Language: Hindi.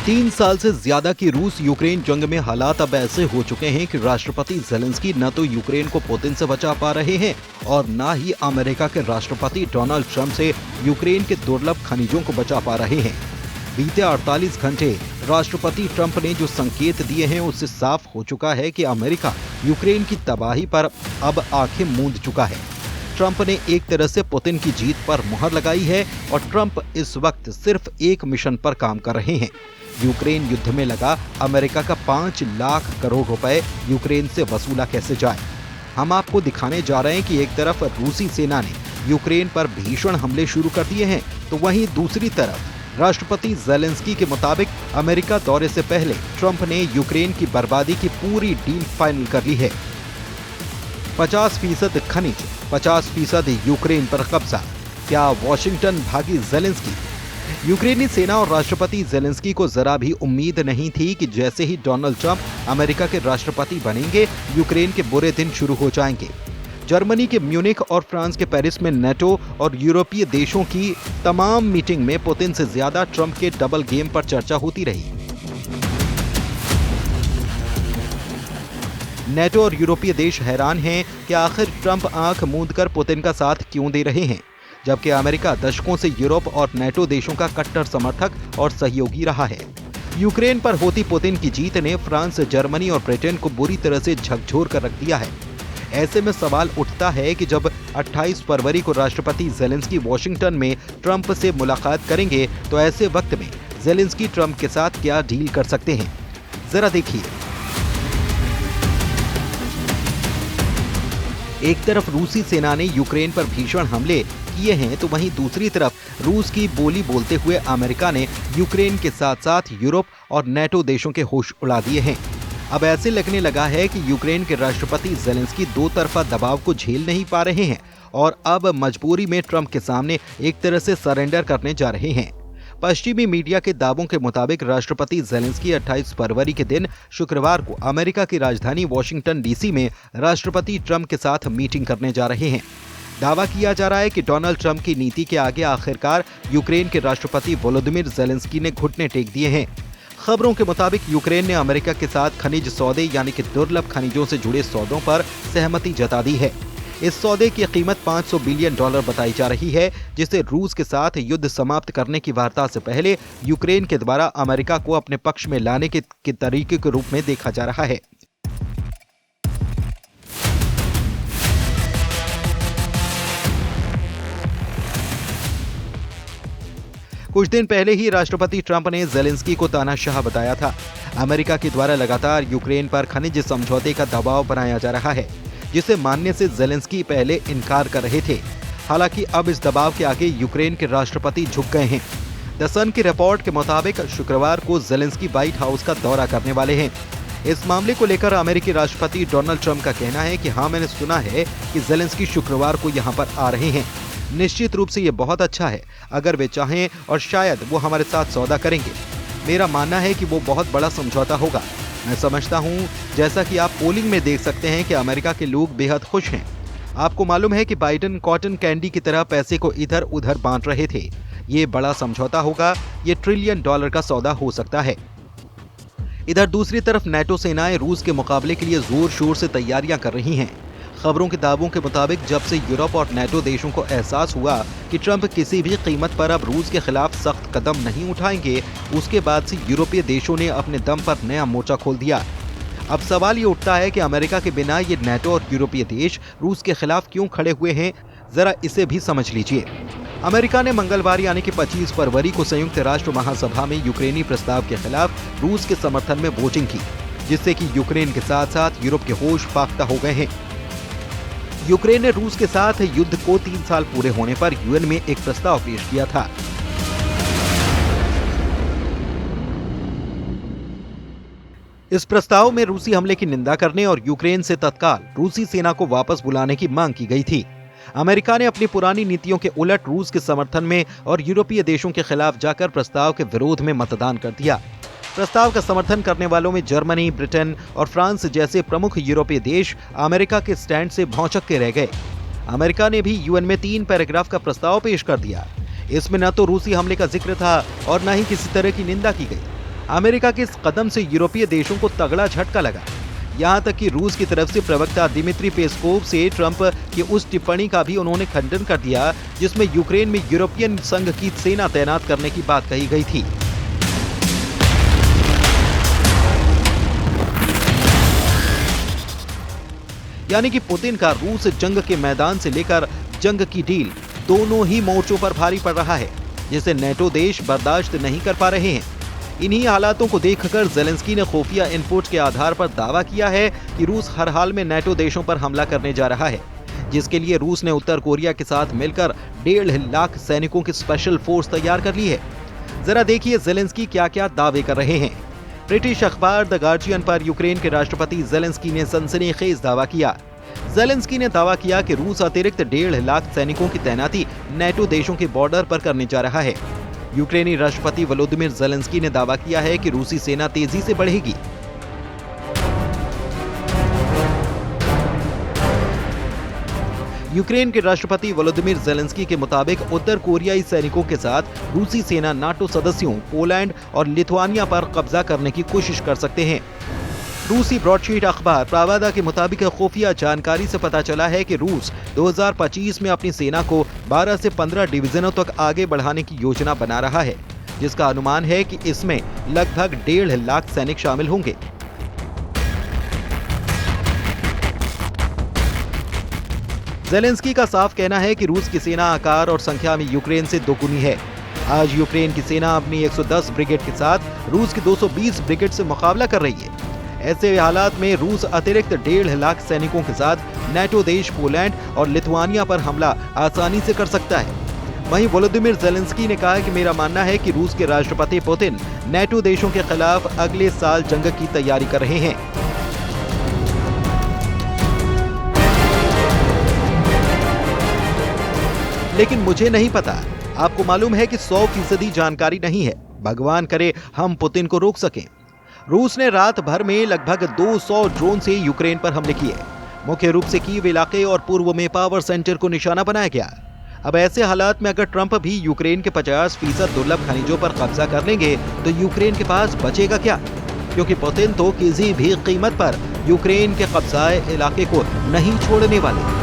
3 साल से ज्यादा की रूस यूक्रेन जंग में हालात अब ऐसे हो चुके हैं कि राष्ट्रपति जेलेंस्की न तो यूक्रेन को पुतिन से बचा पा रहे हैं और न ही अमेरिका के राष्ट्रपति डोनाल्ड ट्रंप से यूक्रेन के दुर्लभ खनिजों को बचा पा रहे हैं। बीते 48 घंटे राष्ट्रपति ट्रंप ने जो संकेत दिए हैं उससे साफ हो चुका है कि अमेरिका यूक्रेन की तबाही पर अब आंखें मूंद चुका है। ट्रंप ने एक तरह से पुतिन की जीत पर मुहर लगाई है और ट्रंप इस वक्त सिर्फ एक मिशन पर काम कर रहे हैं। यूक्रेन युद्ध में लगा अमेरिका का 5 लाख करोड़ रुपए यूक्रेन से वसूला कैसे जाए। हम आपको दिखाने जा रहे हैं कि एक तरफ रूसी सेना ने यूक्रेन पर भीषण हमले शुरू कर दिए हैं, तो वहीं दूसरी तरफ राष्ट्रपति जेलेंस्की के मुताबिक अमेरिका दौरे से पहले ट्रंप ने यूक्रेन की बर्बादी की पूरी डील फाइनल कर ली है। 50% खनिज, 50% यूक्रेन पर कब्जा। क्या वॉशिंगटन भागी जेलेंस्की? यूक्रेनी सेना और राष्ट्रपति जेलेंस्की को जरा भी उम्मीद नहीं थी कि जैसे ही डोनाल्ड ट्रंप अमेरिका के राष्ट्रपति बनेंगे, यूक्रेन के बुरे दिन शुरू हो जाएंगे। जर्मनी के म्यूनिख और फ्रांस के पेरिस में नेटो और यूरोपीय देशों की तमाम मीटिंग में पुतिन से ज्यादा ट्रंप के डबल गेम पर चर्चा होती रही। नेटो और यूरोपीय देश हैरान हैं कि आखिर ट्रंप आंख मूंदकर पुतिन का साथ क्यों दे रहे हैं, जबकि अमेरिका दशकों से यूरोप और नेटो देशों का कट्टर समर्थक और सहयोगी रहा है। यूक्रेन पर होती पुतिन की जीत ने फ्रांस, जर्मनी और ब्रिटेन को बुरी तरह से झकझोर कर रख दिया है। ऐसे में सवाल उठता है कि जब 28 फरवरी को राष्ट्रपति जेलेंस्की वॉशिंगटन में ट्रंप से मुलाकात करेंगे, तो ऐसे वक्त में जेलेंस्की ट्रंप के साथ क्या डील कर सकते हैं, जरा देखिए। एक तरफ रूसी सेना ने यूक्रेन पर भीषण हमले किए हैं, तो वहीं दूसरी तरफ रूस की बोली बोलते हुए अमेरिका ने यूक्रेन के साथ साथ यूरोप और नेटो देशों के होश उड़ा दिए हैं। अब ऐसे लगने लगा है कि यूक्रेन के राष्ट्रपति जेलेंस्की दो तरफा दबाव को झेल नहीं पा रहे हैं और अब मजबूरी में ट्रंप के सामने एक तरह से सरेंडर करने जा रहे हैं। पश्चिमी मीडिया के दावों के मुताबिक राष्ट्रपति जेलेंस्की 28 फरवरी के दिन शुक्रवार को अमेरिका की राजधानी वॉशिंगटन डीसी में राष्ट्रपति ट्रंप के साथ मीटिंग करने जा रहे हैं। दावा किया जा रहा है कि डोनाल्ड ट्रंप की नीति के आगे आखिरकार यूक्रेन के राष्ट्रपति वोलोदिमिर जेलेंस्की ने घुटने टेक दिए हैं। खबरों के मुताबिक यूक्रेन ने अमेरिका के साथ खनिज सौदे यानी कि दुर्लभ खनिजों से जुड़े सौदों पर सहमति जता दी है। इस सौदे की कीमत $500 बिलियन बताई जा रही है, जिसे रूस के साथ युद्ध समाप्त करने की वार्ता से पहले यूक्रेन के द्वारा अमेरिका को अपने पक्ष में लाने के तरीके के रूप में देखा जा रहा है। कुछ दिन पहले ही राष्ट्रपति ट्रंप ने जेलेंस्की को तानाशाह बताया था। अमेरिका के द्वारा लगातार यूक्रेन पर खनिज समझौते का दबाव बनाया जा रहा है, जिसे मानने से जेलेंस्की पहले इनकार कर रहे थे। हालांकि अब इस दबाव के आगे यूक्रेन के राष्ट्रपति झुक गए हैं। द सन की रिपोर्ट के मुताबिक शुक्रवार को जेलेंस्की व्हाइट हाउस का दौरा करने वाले हैं। इस मामले को लेकर अमेरिकी राष्ट्रपति डोनाल्ड ट्रंप का कहना है कि हाँ, मैंने सुना है कि जेलेंस्की शुक्रवार को यहाँ पर आ रहे हैं। निश्चित रूप से ये बहुत अच्छा है अगर वे चाहें और शायद वो हमारे साथ सौदा करेंगे। मेरा मानना है कि वो बहुत बड़ा समझौता होगा। मैं समझता हूँ, जैसा कि आप पोलिंग में देख सकते हैं कि अमेरिका के लोग बेहद खुश हैं। आपको मालूम है कि बाइडेन कॉटन कैंडी की तरह पैसे को इधर उधर बांट रहे थे। ये बड़ा समझौता होगा, ये $1 ट्रिलियन का सौदा हो सकता है। इधर दूसरी तरफ नेटो सेनाएं रूस के मुकाबले के लिए जोर शोर से तैयारियां कर रही हैं। खबरों के दावों के मुताबिक जब से यूरोप और नेटो देशों को एहसास हुआ कि ट्रंप किसी भी कीमत पर अब रूस के खिलाफ सख्त कदम नहीं उठाएंगे, उसके बाद से यूरोपीय देशों ने अपने दम पर नया मोर्चा खोल दिया। अब सवाल ये उठता है कि अमेरिका के बिना ये नेटो और यूरोपीय देश रूस के खिलाफ क्यों खड़े हुए हैं, जरा इसे भी समझ लीजिए। अमेरिका ने मंगलवार यानी कि 25 फरवरी को संयुक्त राष्ट्र महासभा में यूक्रेनी प्रस्ताव के खिलाफ रूस के समर्थन में वोटिंग की, जिससे कि यूक्रेन के साथ साथ यूरोप के होश फाख्ता हो गए हैं। यूक्रेन ने रूस के साथ युद्ध को 3 साल पूरे होने पर यूएन में एक प्रस्ताव पेश किया था। इस प्रस्ताव में रूसी हमले की निंदा करने और यूक्रेन से तत्काल रूसी सेना को वापस बुलाने की मांग की गई थी। अमेरिका ने अपनी पुरानी नीतियों के उलट रूस के समर्थन में और यूरोपीय देशों के खिलाफ जाकर प्रस्ताव के विरोध में मतदान कर दिया। प्रस्ताव का समर्थन करने वालों में जर्मनी, ब्रिटेन और फ्रांस जैसे प्रमुख यूरोपीय देश अमेरिका के स्टैंड से भौंचक के रह गए। अमेरिका ने भी यूएन में 3 पैराग्राफ का प्रस्ताव पेश कर दिया। इसमें न तो रूसी हमले का जिक्र था और न ही किसी तरह की निंदा की गई। अमेरिका के इस कदम से यूरोपीय देशों को तगड़ा झटका लगा। यहाँ तक कि रूस की तरफ से प्रवक्ता दिमित्री पेस्कोव से ट्रंप की उस टिप्पणी का भी उन्होंने खंडन कर दिया जिसमें यूक्रेन में यूरोपियन संघ की सेना तैनात करने की बात कही गई थी। यानी कि पुतिन का रूस जंग के मैदान से लेकर जंग की डील दोनों ही मोर्चों पर भारी पड़ रहा है, जिसे नेटो देश बर्दाश्त नहीं कर पा रहे हैं। इन्हीं हालातों को देखकर ज़ेलेंस्की ने खुफिया इनपुट के आधार पर दावा किया है कि रूस हर हाल में नेटो देशों पर हमला करने जा रहा है, जिसके लिए रूस ने उत्तर कोरिया के साथ मिलकर 1.5 लाख सैनिकों की स्पेशल फोर्स तैयार कर ली है। जरा देखिए ज़ेलेंस्की क्या क्या दावे कर रहे हैं। ब्रिटिश अखबार द गार्जियन पर यूक्रेन के राष्ट्रपति ज़ेलेंस्की ने सनसनीखेज दावा किया। ज़ेलेंस्की ने दावा किया कि रूस अतिरिक्त 1.5 लाख सैनिकों की तैनाती नेटो देशों के बॉर्डर पर करने जा रहा है। यूक्रेनी राष्ट्रपति वोलोदिमिर ज़ेलेंस्की ने दावा किया है कि रूसी सेना तेजी से बढ़ेगी। यूक्रेन के राष्ट्रपति वोलोदिमिर ज़ेलेंस्की के मुताबिक उत्तर कोरियाई सैनिकों के साथ रूसी सेना नाटो सदस्यों पोलैंड और लिथुआनिया पर कब्जा करने की कोशिश कर सकते हैं। रूसी ब्रॉडशीट अखबार प्रावादा के मुताबिक खुफिया जानकारी से पता चला है कि रूस 2025 में अपनी सेना को 12 से 15 डिवीजनों तक आगे बढ़ाने की योजना बना रहा है, जिसका अनुमान है कि इसमें लगभग 1.5 लाख सैनिक शामिल होंगे। ज़ेलेंस्की का साफ कहना है कि रूस की सेना आकार और संख्या में यूक्रेन से दोगुनी है। आज यूक्रेन की सेना अपनी 110 ब्रिगेड के साथ रूस की 220 ब्रिगेड से मुकाबला कर रही है। ऐसे हालात में रूस अतिरिक्त 1.5 लाख सैनिकों के साथ नेटो देश पोलैंड और लिथुआनिया पर हमला आसानी से कर सकता है। वहीं वोलोदिमिर ज़ेलेंस्की ने कहा कि मेरा मानना है कि रूस के राष्ट्रपति पुतिन नेटो देशों के खिलाफ अगले साल जंग की तैयारी कर रहे हैं। लेकिन मुझे नहीं पता, आपको मालूम है कि 100% जानकारी नहीं है। भगवान करे हम पुतिन को रोक सकें। रूस ने रात भर में लगभग 200 ड्रोन से यूक्रेन पर हमले किए। मुख्य रूप से कीव इलाके और पूर्व में पावर सेंटर को निशाना बनाया गया। अब ऐसे हालात में अगर ट्रंप भी यूक्रेन के 50% दुर्लभ खनिजों पर कब्जा कर लेंगे तो यूक्रेन के पास बचेगा क्या? क्योंकि पुतिन तो किसी भी कीमत पर यूक्रेन के कब्जाए इलाके को नहीं छोड़ने वाले।